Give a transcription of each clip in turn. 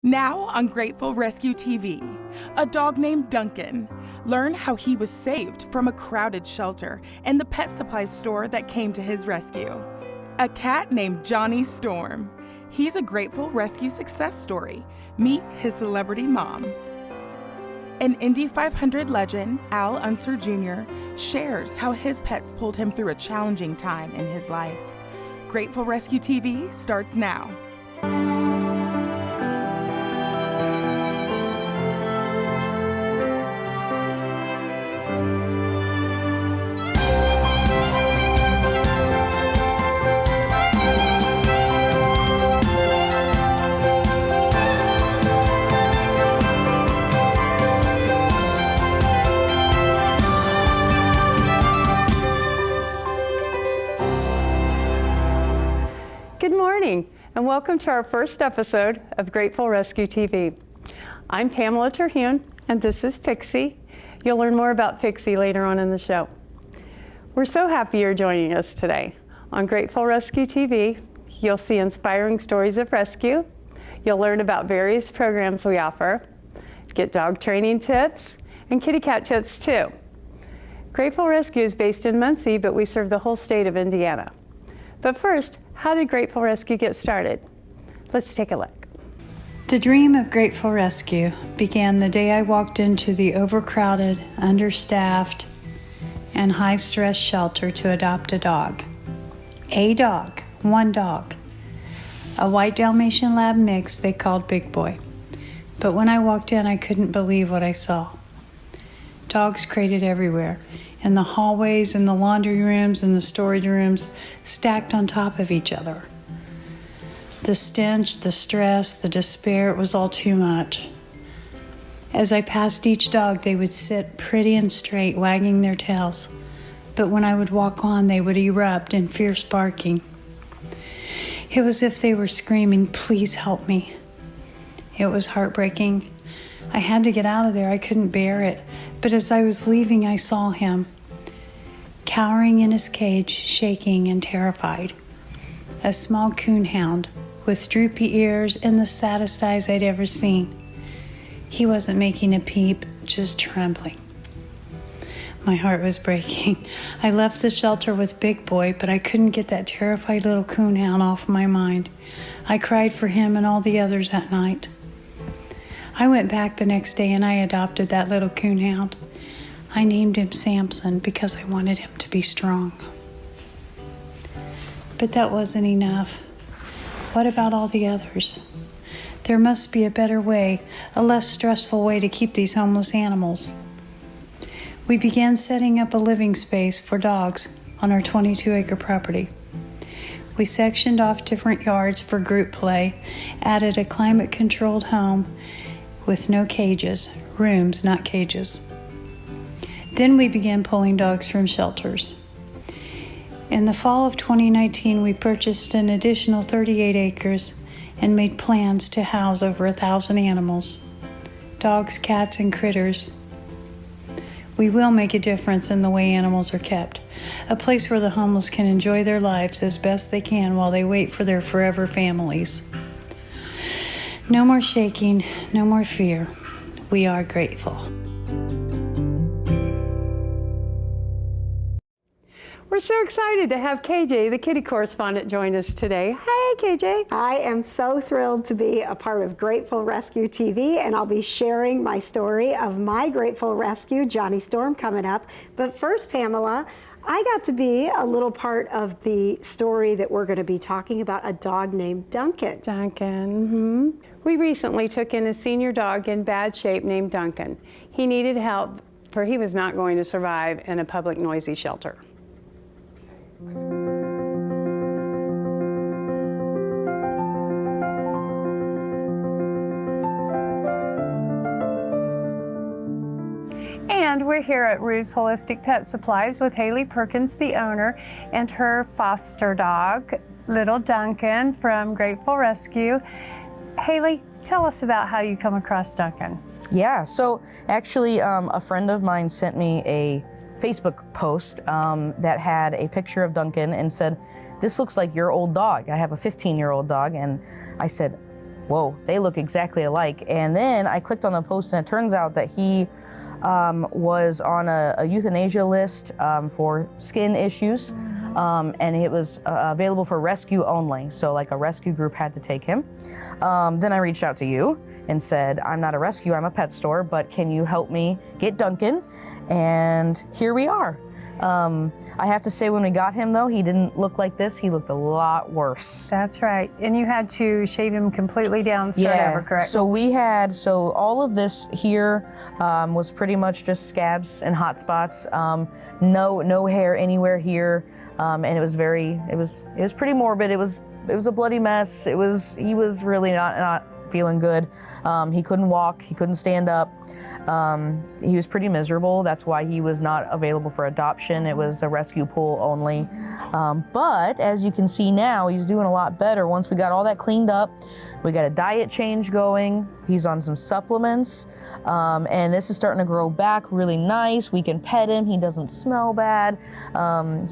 Now on Grateful Rescue TV, a dog named Duncan. Learn how he was saved from a crowded shelter and the pet supply store that came to his rescue. A cat named Johnny Storm. He's a Grateful Rescue success story. Meet his celebrity mom. An Indy 500 legend, Al Unser Jr., shares how his pets pulled him through a challenging time in his life. Grateful Rescue TV starts now. Good morning, and welcome to our first episode of Grateful Rescue TV. I'm Pamela Terhune, and this is Pixie. You'll learn more about Pixie later on in the show. We're so happy you're joining us today. On Grateful Rescue TV, you'll see inspiring stories of rescue. You'll learn about various programs we offer, get dog training tips, and kitty cat tips too. Grateful Rescue is based in Muncie, but we serve the whole state of Indiana. But first, how did Grateful Rescue get started? Let's take a look. The dream of Grateful Rescue began the day I walked into the overcrowded, understaffed, and high-stress shelter to adopt a dog. A dog, one dog. A white Dalmatian lab mix they called Big Boy. But when I walked in, I couldn't believe what I saw. Dogs crated everywhere. In the hallways, in the laundry rooms, in the storage rooms, stacked on top of each other. The stench, the stress, the despair, it was all too much. As I passed each dog, they would sit pretty and straight, wagging their tails. But when I would walk on, they would erupt in fierce barking. It was as if they were screaming, "Please help me." It was heartbreaking. I had to get out of there. I couldn't bear it. But as I was leaving, I saw him, cowering in his cage, shaking and terrified. A small coonhound with droopy ears and the saddest eyes I'd ever seen. He wasn't making a peep, just trembling. My heart was breaking. I left the shelter with Big Boy, but I couldn't get that terrified little coonhound off my mind. I cried for him and all the others that night. I went back the next day and I adopted that little coonhound. I named him Samson because I wanted him to be strong. But that wasn't enough. What about all the others? There must be a better way, a less stressful way to keep these homeless animals. We began setting up a living space for dogs on our 22-acre property. We sectioned off different yards for group play, added a climate-controlled home with no cages, rooms, not cages. Then we began pulling dogs from shelters. In the fall of 2019, we purchased an additional 38 acres and made plans to house over 1,000 animals, dogs, cats, and critters. We will make a difference in the way animals are kept, a place where the homeless can enjoy their lives as best they can while they wait for their forever families. No more shaking, no more fear. We are grateful. We're so excited to have KJ, the kitty correspondent, join us today. Hey, KJ. I am so thrilled to be a part of Grateful Rescue TV, and I'll be sharing my story of my Grateful Rescue, Johnny Storm, coming up. But first, Pamela, I got to be a little part of the story that we're going to be talking about, a dog named Duncan. Duncan. We recently took in a senior dog in bad shape named Duncan. He needed help, for he was not going to survive in a public noisy shelter. And we're here at Rue's Holistic Pet Supplies with Haley Perkins, the owner, and her foster dog, little Duncan from Grateful Rescue. Haley, tell us about how you come across Duncan. Yeah, so actually a friend of mine sent me a Facebook post that had a picture of Duncan and said, "This looks like your old dog." I have a 15-year-old dog, and I said, whoa, they look exactly alike. And then I clicked on the post, and it turns out that he was on a euthanasia list for skin issues, and it was available for rescue only. So like a rescue group had to take him. Then I reached out to you and said, I'm not a rescue, I'm a pet store, but can you help me get Duncan? And here we are. I have to say, when we got him though, he didn't look like this. He looked a lot worse. That's right. And you had to shave him completely down, start over, correct? So all of this here was pretty much just scabs and hot spots. No hair anywhere here, and it was pretty morbid. It was a bloody mess. He was really not feeling good. He couldn't walk. He couldn't stand up. He was pretty miserable. That's why he was not available for adoption. It was a rescue pool only. But as you can see now, he's doing a lot better. Once we got all that cleaned up, we got a diet change going. He's on some supplements, and this is starting to grow back really nice. We can pet him. He doesn't smell bad.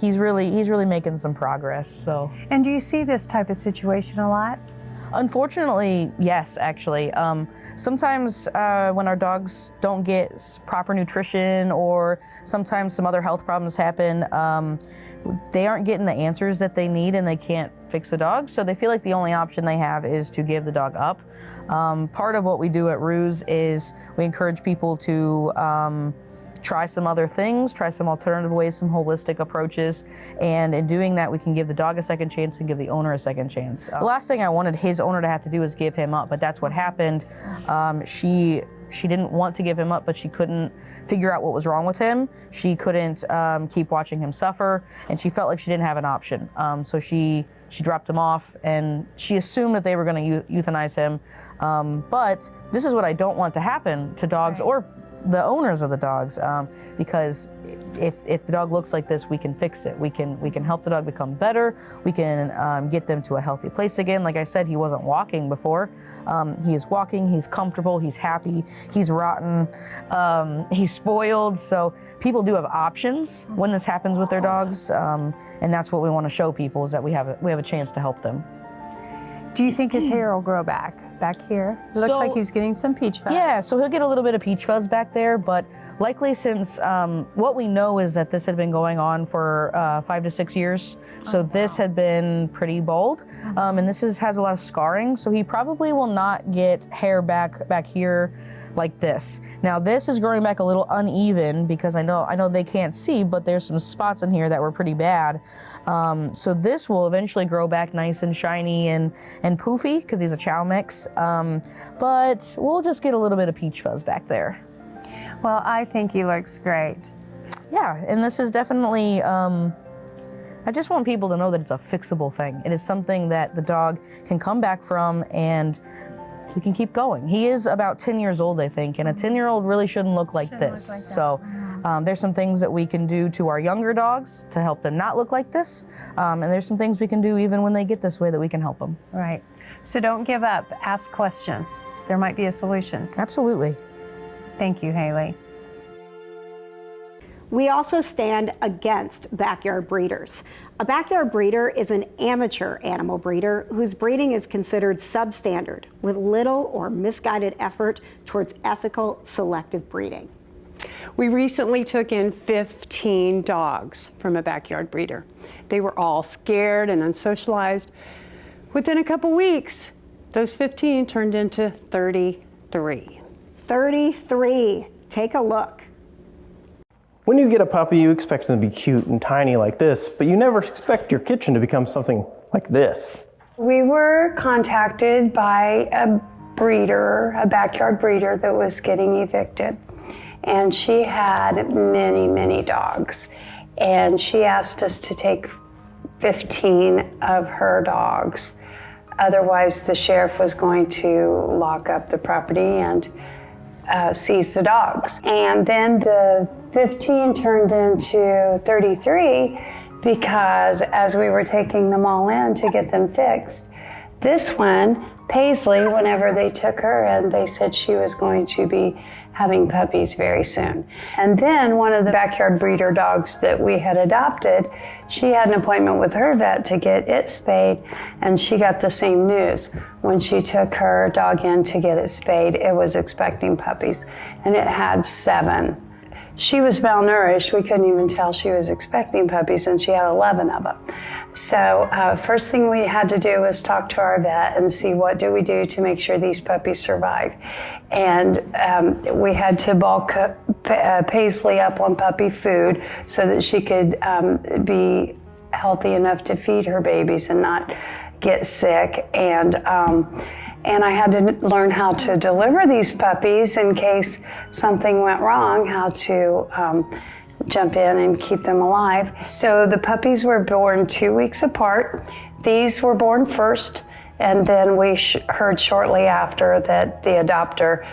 He's really making some progress. So. And do you see this type of situation a lot? Unfortunately, yes, actually. Sometimes when our dogs don't get proper nutrition, or sometimes some other health problems happen, they aren't getting the answers that they need, and they can't fix the dog. So they feel like the only option they have is to give the dog up. Part of what we do at Ruse is we encourage people to try some other things, try some alternative ways, some holistic approaches, and in doing that, we can give the dog a second chance and give the owner a second chance. The last thing I wanted his owner to have to do is give him up, but that's what happened. She didn't want to give him up, but she couldn't figure out what was wrong with him. She couldn't keep watching him suffer, and she felt like she didn't have an option. So she dropped him off, and she assumed that they were going to euthanize him. But this is what I don't want to happen to dogs or the owners of the dogs, because if the dog looks like this, we can fix it. We can help the dog become better. We can get them to a healthy place again. Like I said, he wasn't walking before. He is walking. He's comfortable. He's happy. He's rotten. He's spoiled. So people do have options when this happens with their dogs, and that's what we want to show people, is that we have a chance to help them. Do you think his hair will grow back here? It looks like he's getting some peach fuzz. Yeah, so he'll get a little bit of peach fuzz back there, but likely, since what we know is that this had been going on for 5 to 6 years. So this had been pretty bald, and this has a lot of scarring, so he probably will not get hair back here like this. Now this is growing back a little uneven, because I know they can't see, but there's some spots in here that were pretty bad. So this will eventually grow back nice and shiny and poofy, because he's a chow mix. But we'll just get a little bit of peach fuzz back there. Well, I think he looks great. Yeah, and this is definitely, I just want people to know that it's a fixable thing. It is something that the dog can come back from, and we can keep going. He is about 10 years old, I think, and a 10-year-old really shouldn't look like this. So there's some things that we can do to our younger dogs to help them not look like this, and there's some things we can do even when they get this way that we can help them. Right. So don't give up. Ask questions. There might be a solution. Absolutely. Thank you, Haley. We also stand against backyard breeders. A backyard breeder is an amateur animal breeder whose breeding is considered substandard, with little or misguided effort towards ethical selective breeding. We recently took in 15 dogs from a backyard breeder. They were all scared and unsocialized. Within a couple weeks, those 15 turned into 33. 33. Take a look. When you get a puppy, you expect them to be cute and tiny like this, but you never expect your kitchen to become something like this. We were contacted by a breeder, a backyard breeder that was getting evicted. And she had many, many dogs. And she asked us to take 15 of her dogs. Otherwise, the sheriff was going to lock up the property and seize the dogs. And then the 15 turned into 33 because as we were taking them all in to get them fixed, this one Paisley, whenever they took her in, they said she was going to be having puppies very soon. And then one of the backyard breeder dogs that we had adopted, she had an appointment with her vet to get it spayed, and she got the same news. When she took her dog in to get it spayed, it was expecting puppies, and it had 7. She was malnourished. We couldn't even tell she was expecting puppies, and she had 11 of them. So first thing we had to do was talk to our vet and see what do we do to make sure these puppies survive. And we had to bulk Paisley up on puppy food so that she could be healthy enough to feed her babies and not get sick. And I had to learn how to deliver these puppies in case something went wrong, how to jump in and keep them alive. So the puppies were born 2 weeks apart. These were born first, and then we heard shortly after that the adopter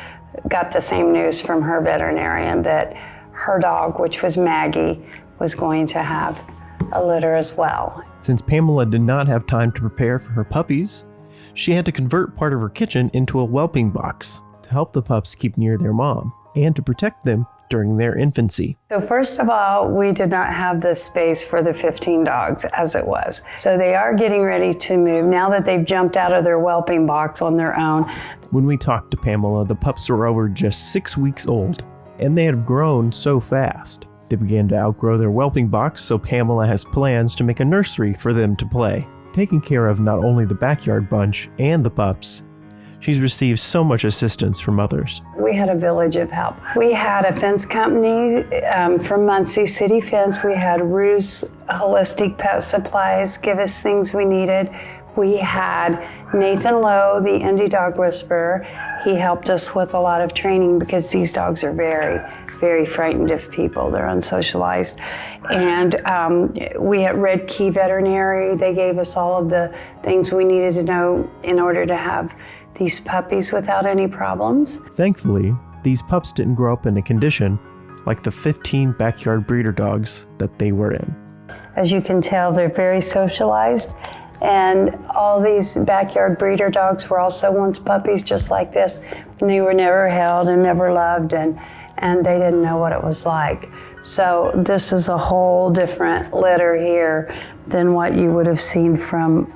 got the same news from her veterinarian that her dog, which was Maggie, was going to have a litter as well. Since Pamela did not have time to prepare for her puppies, she had to convert part of her kitchen into a whelping box to help the pups keep near their mom and to protect them during their infancy. So first of all, we did not have the space for the 15 dogs as it was. So they are getting ready to move now that they've jumped out of their whelping box on their own. When we talked to Pamela, the pups were over just 6 weeks old, and they had grown so fast. They began to outgrow their whelping box, so Pamela has plans to make a nursery for them to play, taking care of not only the backyard bunch and the pups. She's received so much assistance from others. We had a village of help. We had a fence company from Muncie, City Fence. We had Ruse Holistic Pet Supplies give us things we needed. We had Nathan Lowe, the Indie Dog Whisperer. He helped us with a lot of training because these dogs are very, very frightened of people. They're unsocialized. And we had Red Key Veterinary. They gave us all of the things we needed to know in order to have these puppies without any problems. Thankfully, these pups didn't grow up in a condition like the 15 backyard breeder dogs that they were in. As you can tell, they're very socialized, and all these backyard breeder dogs were also once puppies just like this. And they were never held and never loved, and they didn't know what it was like. So this is a whole different litter here than what you would have seen from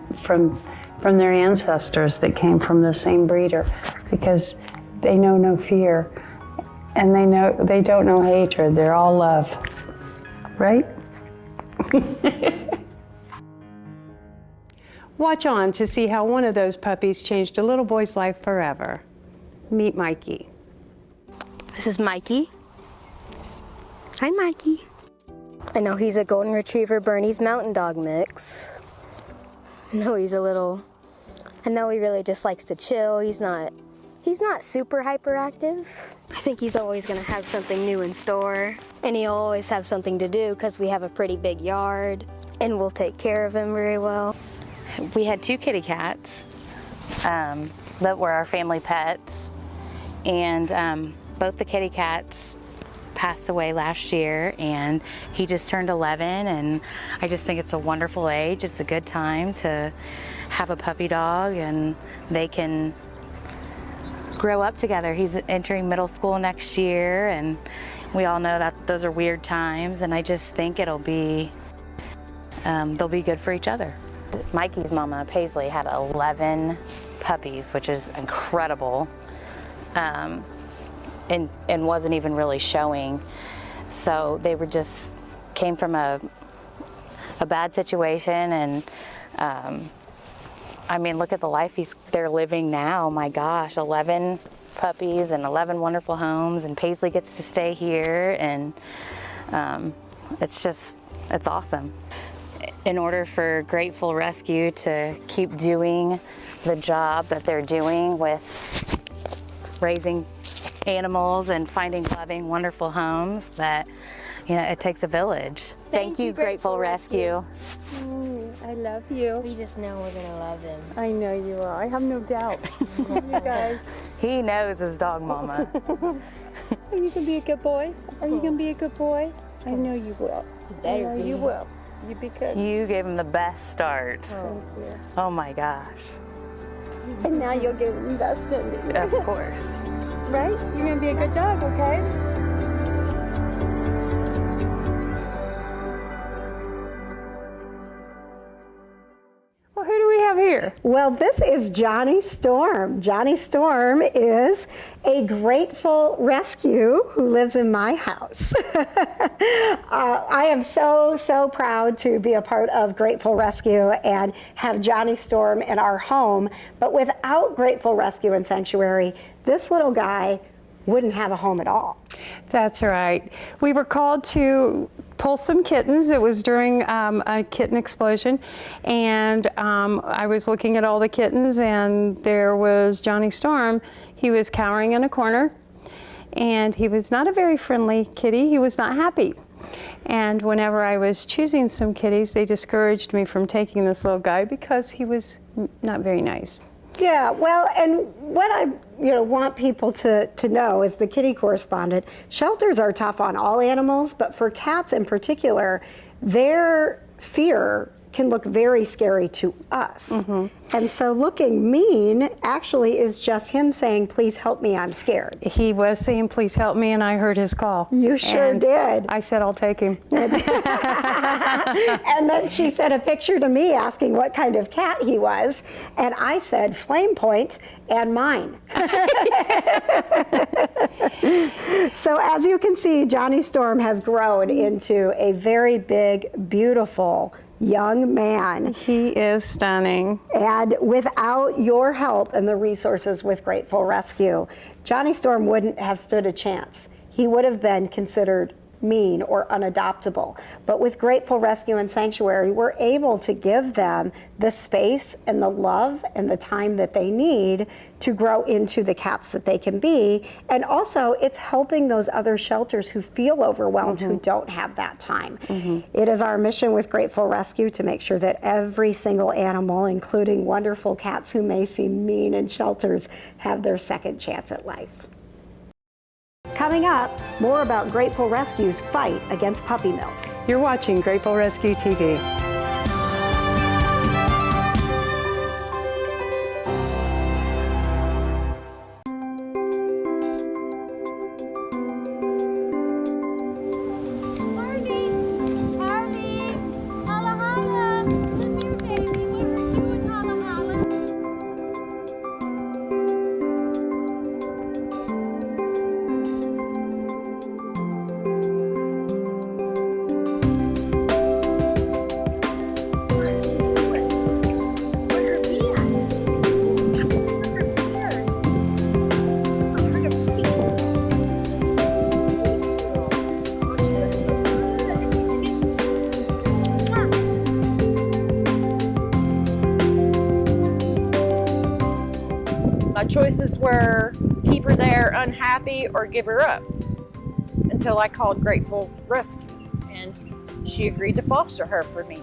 their ancestors that came from the same breeder, because they know no fear and they don't know hatred. They're all love, right? Watch on to see how one of those puppies changed a little boy's life forever. Meet Mikey. This is Mikey. Hi, Mikey. I know he's a Golden Retriever Bernese Mountain Dog mix. I know he really just likes to chill. He's not super hyperactive. I think he's always gonna have something new in store, and he'll always have something to do because we have a pretty big yard, and we'll take care of him very well. We had 2 kitty cats that were our family pets, and both the kitty cats passed away last year, and he just turned 11, and I just think it's a wonderful age. It's a good time to have a puppy dog, and they can grow up together. He's entering middle school next year, and we all know that those are weird times, and I just think they'll be good for each other. Mikey's mama, Paisley, had 11 puppies, which is incredible, and wasn't even really showing. So they came from a bad situation, and I mean, look at the life they're living now. My gosh, 11 puppies and 11 wonderful homes, and Paisley gets to stay here, and it's awesome. In order for Grateful Rescue to keep doing the job that they're doing with raising animals and finding loving, wonderful homes, that, it takes a village. Thank you, Grateful Rescue. I love you. We just know we're gonna love him. I know you are. I have no doubt. You guys. He knows his dog mama. Are you gonna be a good boy? Are you gonna be a good boy? I know you will. You better be. You will. You be good. You gave him the best start. Thank you. Oh my gosh. And now you'll give him best ending. Of course. Right? You're going to be a good dog, okay? Well, who do we have here? Well, this is Johnny Storm. Johnny Storm is a grateful rescue who lives in my house. I am so proud to be a part of Grateful Rescue and have Johnny Storm in our home. But without Grateful Rescue and Sanctuary, this little guy wouldn't have a home at all. That's right. We were called to pull some kittens. It was during a kitten explosion, and I was looking at all the kittens, and there was Johnny Storm. He was cowering in a corner, and he was not a very friendly kitty. He was not happy. And whenever I was choosing some kitties, they discouraged me from taking this little guy because he was not very nice. Yeah, well, and what I want people to know as the kitty correspondent, shelters are tough on all animals, but for cats in particular, their fear can look very scary to us. Mm-hmm. And so looking mean actually is just him saying, please help me, I'm scared. He was saying, please help me, and I heard his call. You sure did. I said, I'll take him. And then she sent a picture to me asking what kind of cat he was, and I said, Flame Point and mine. So as you can see, Johnny Storm has grown into a very big, beautiful young man. He is stunning. And without your help and the resources with Grateful Rescue, Johnny Storm wouldn't have stood a chance. He would have been considered mean or unadoptable. But with Grateful Rescue and Sanctuary, we're able to give them the space and the love and the time that they need to grow into the cats that they can be. And also, it's helping those other shelters who feel overwhelmed, who don't have that time. It is our mission with Grateful Rescue to make sure that every single animal, including wonderful cats who may seem mean in shelters, have their second chance at life. Coming up, more about Grateful Rescue's fight against puppy mills. You're watching Grateful Rescue TV. My choices were keep her there unhappy or give her up until I called Grateful Rescue, and she agreed to foster her for me.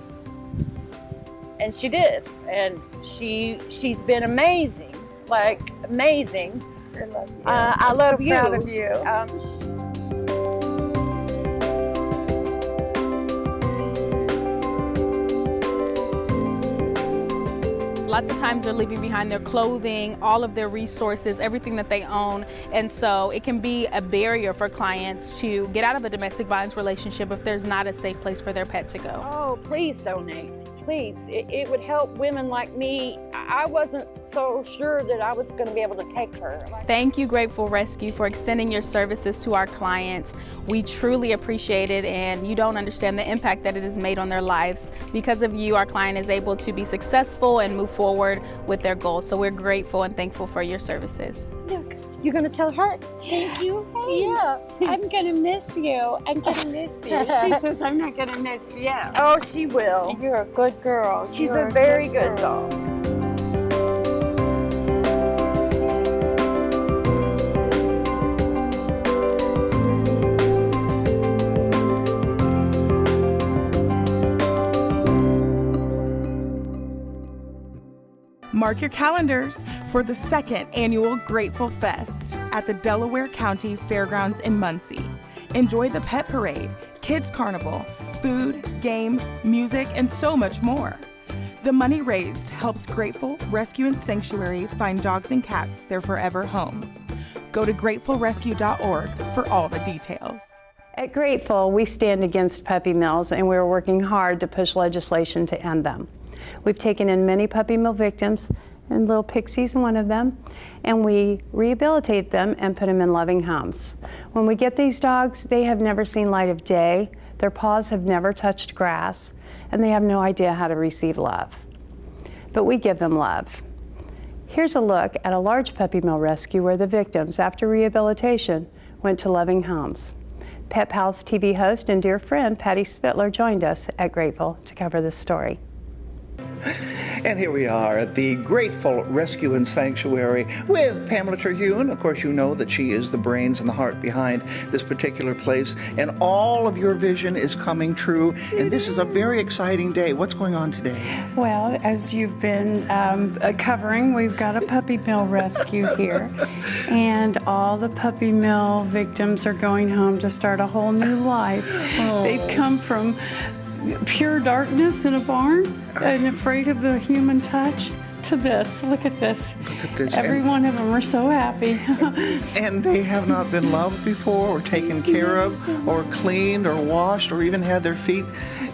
And she did, and she's been amazing, like amazing. I love you. Proud of you. Lots of times they're leaving behind their clothing, all of their resources, everything that they own. And so it can be a barrier for clients to get out of a domestic violence relationship if there's not a safe place for their pet to go. Oh, please donate. Please. It would help women like me. I wasn't so sure that I was going to be able to take her. Thank you, Grateful Rescue, for extending your services to our clients. We truly appreciate it, and you don't understand the impact that it has made on their lives. Because of you, our client is able to be successful and move forward with their goals. So we're grateful and thankful for your services. Look, you're going to tell her? Thank you. Yeah. I'm going to miss you. I'm going to miss you. She says I'm not going to miss you. Oh, she will. You're a good girl. She's a very good dog. Mark your calendars for the second annual Grateful Fest at the Delaware County Fairgrounds in Muncie. Enjoy the pet parade, kids carnival, food, games, music, and so much more. The money raised helps Grateful Rescue and Sanctuary find dogs and cats their forever homes. Go to gratefulrescue.org for all the details. At Grateful, we stand against puppy mills, and we're working hard to push legislation to end them. We've taken in many puppy mill victims, and little Pixie's one of them, and we rehabilitate them and put them in loving homes. When we get these dogs, they have never seen light of day, their paws have never touched grass, and they have no idea how to receive love. But we give them love. Here's a look at a large puppy mill rescue where the victims, after rehabilitation, went to loving homes. Pet Pals TV host and dear friend Patty Spittler joined us at Grateful to cover this story. And here we are at the Grateful Rescue and Sanctuary with Pamela Terhune. Of course, you know that she is the brains and the heart behind this particular place, and all of your vision is coming true. And this is a very exciting day. What's going on today? Well, as you've been covering, we've got a puppy mill rescue here, and all the puppy mill victims are going home to start a whole new life. They've come from pure darkness in a barn and afraid of the human touch to this. Look at this. Look at this. Every one of them are so happy. And they have not been loved before or taken care of or cleaned or washed or even had their feet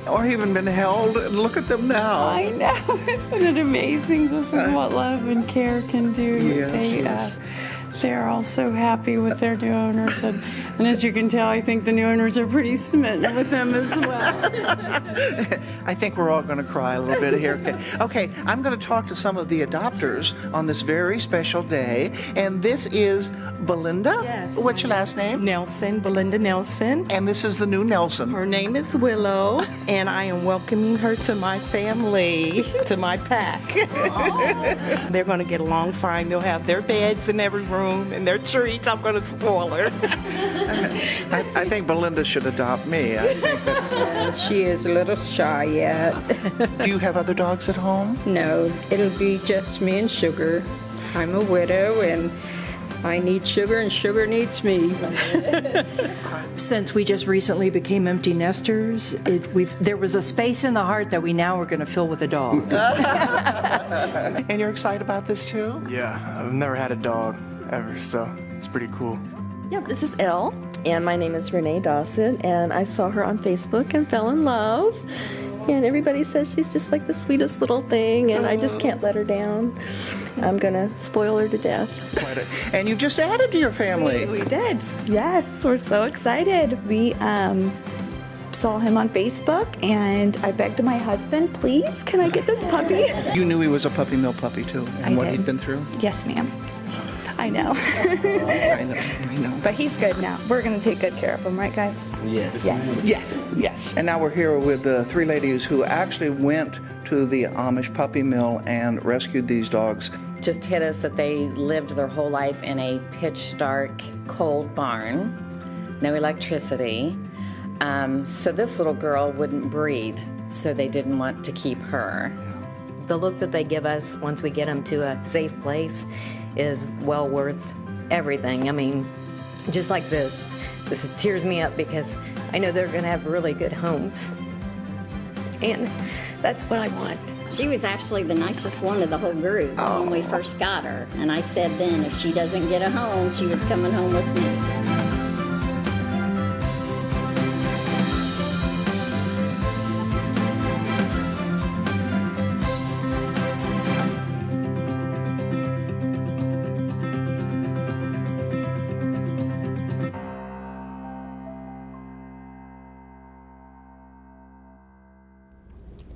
or even been held. And look at them now. I know. Isn't it amazing? This is what love and care can do. Yes. They're all so happy with their new owners. And as you can tell, I think the new owners are pretty smitten with them as well. I think we're all going to cry a little bit here. Okay, I'm going to talk to some of the adopters on this very special day. And this is Belinda. Yes. What's your last name? Nelson, Belinda Nelson. And this is the new Nelson. Her name is Willow, and I am welcoming her to my family, to my pack. Oh. They're going to get along fine. They'll have their beds in every room and their treats. I'm going to spoil her. I think Belinda should adopt me. I think that's... She is a little shy yet. Do you have other dogs at home? No, it'll be just me and Sugar. I'm a widow and I need Sugar and Sugar needs me. Since we just recently became empty nesters, there was a space in the heart that we now are going to fill with a dog. And you're excited about this too? Yeah, I've never had a dog ever, so it's pretty cool. Yep, this is Elle, and my name is Renee Dawson, and I saw her on Facebook and fell in love. And everybody says she's just like the sweetest little thing, and I just can't let her down. I'm gonna spoil her to death. And you've just added to your family. We did. Yes, we're so excited. We saw him on Facebook, and I begged my husband, please, can I get this puppy? You knew he was a puppy mill puppy too, and what he'd been through? Yes, ma'am. I know. I know. But he's good now. We're going to take good care of him, right, guys? Yes. Yes. Yes. Yes. And now we're here with the three ladies who actually went to the Amish puppy mill and rescued these dogs. Just hit us that they lived their whole life in a pitch dark, cold barn, no electricity. So this little girl wouldn't breathe, so they didn't want to keep her. The look that they give us once we get them to a safe place is well worth everything. I mean, just like this tears me up because I know they're going to have really good homes. And that's what I want. She was actually the nicest one of the whole group when we first got her. And I said then, if she doesn't get a home, she was coming home with me.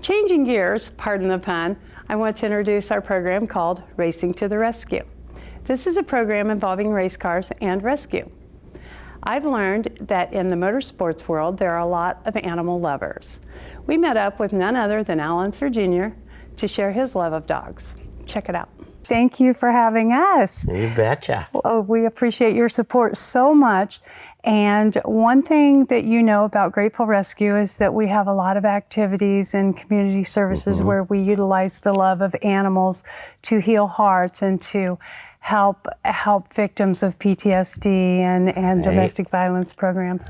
Changing gears, pardon the pun, I want to introduce our program called Racing to the Rescue. This is a program involving race cars and rescue. I've learned that in the motorsports world, there are a lot of animal lovers. We met up with none other than Al Unser Jr. to share his love of dogs. Check it out. Thank you for having us. You betcha. Oh, we appreciate your support so much. And one thing that you know about Grateful Rescue is that we have a lot of activities and community services where we utilize the love of animals to heal hearts and to help victims of PTSD and domestic violence programs.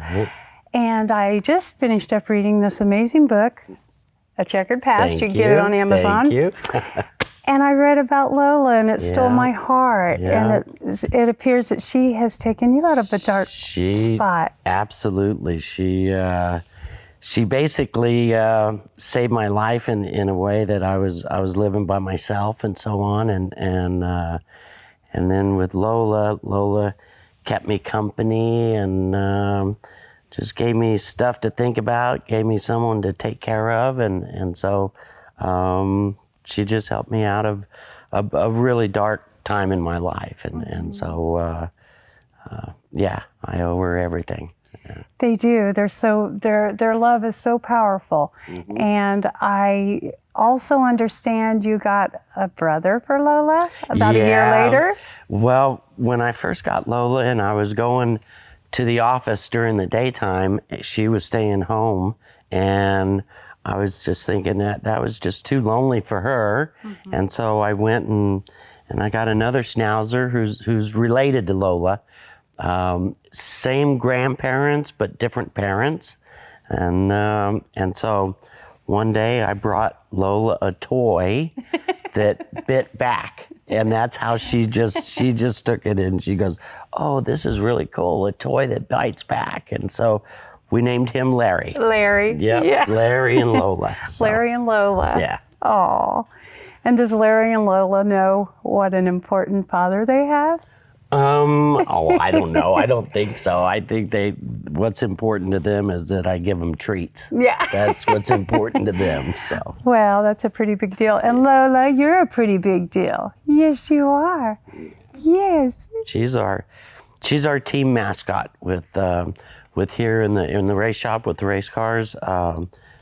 And I just finished up reading this amazing book A Checkered Past. Thank You can get it on Amazon. Thank you. And I read about Lola, and it stole my heart. Yeah. And it appears that she has taken you out of a dark spot. Absolutely. She basically saved my life in a way that I was living by myself and so on. And then with Lola kept me company and just gave me stuff to think about, gave me someone to take care of, and so she just helped me out of a really dark time in my life, and so yeah, I owe her everything. They do. Their love is so powerful, and I also understand you got a brother for Lola about a year later. Well, when I first got Lola and I was going to the office during the daytime, she was staying home, and I was just thinking that was just too lonely for her. And so I went and I got another schnauzer who's related to Lola. Same grandparents, but different parents. And so one day I brought Lola a toy that bit back. And that's how she just took it in. She goes, "Oh, this is really cool, a toy that bites back." And so we named him Larry. Larry. Yep, Yeah. Larry and Lola. So, Larry and Lola. yeah. Oh. And does Larry and Lola know what an important father they have? I don't know. I don't think so. I think what's important to them is that I give them treats. Yeah. That's what's important to them, so. Well, that's a pretty big deal. And Lola, you're a pretty big deal. Yes, you are. Yes. She's our team mascot with here in the race shop with the race cars,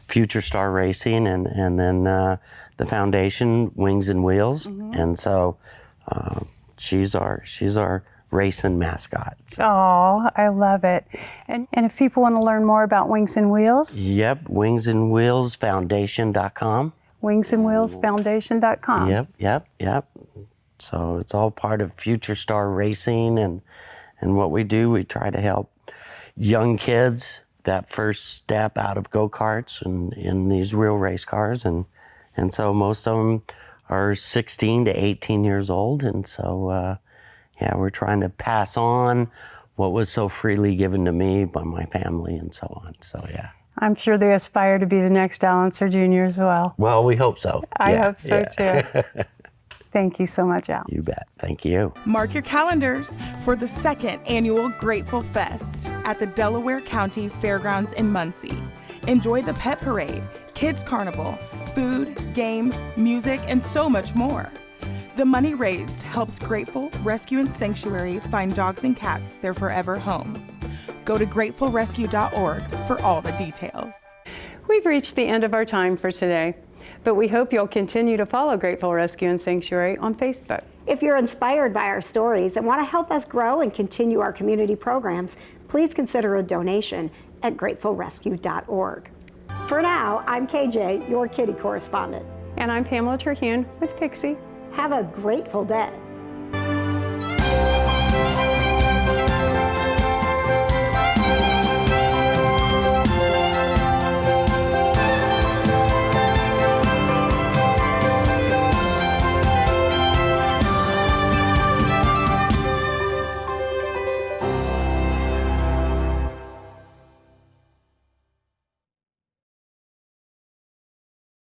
Future Star Racing, and then the foundation, Wings and Wheels. And so she's our racing mascot. Oh, I love it. And if people want to learn more about Wings and Wheels? Yep, wingsandwheelsfoundation.com. wingsandwheelsfoundation.com. Yep. So it's all part of Future Star Racing, and what we do, we try to help young kids that first step out of go-karts and in these real race cars, and so most of them are 16 to 18 years old, and so yeah, we're trying to pass on what was so freely given to me by my family and so on. So yeah. I'm sure they aspire to be the next Allenser Jr. as well. Well, we hope so. I hope so too. Thank you so much, Al. You bet. Thank you. Mark your calendars for the second annual Grateful Fest at the Delaware County Fairgrounds in Muncie. Enjoy the pet parade, kids carnival, food, games, music, and so much more. The money raised helps Grateful Rescue and Sanctuary find dogs and cats their forever homes. Go to gratefulrescue.org for all the details. We've reached the end of our time for today, but we hope you'll continue to follow Grateful Rescue and Sanctuary on Facebook. If you're inspired by our stories and want to help us grow and continue our community programs, please consider a donation at gratefulrescue.org. For now, I'm KJ, your kitty correspondent. And I'm Pamela Terhune with Pixie. Have a grateful day.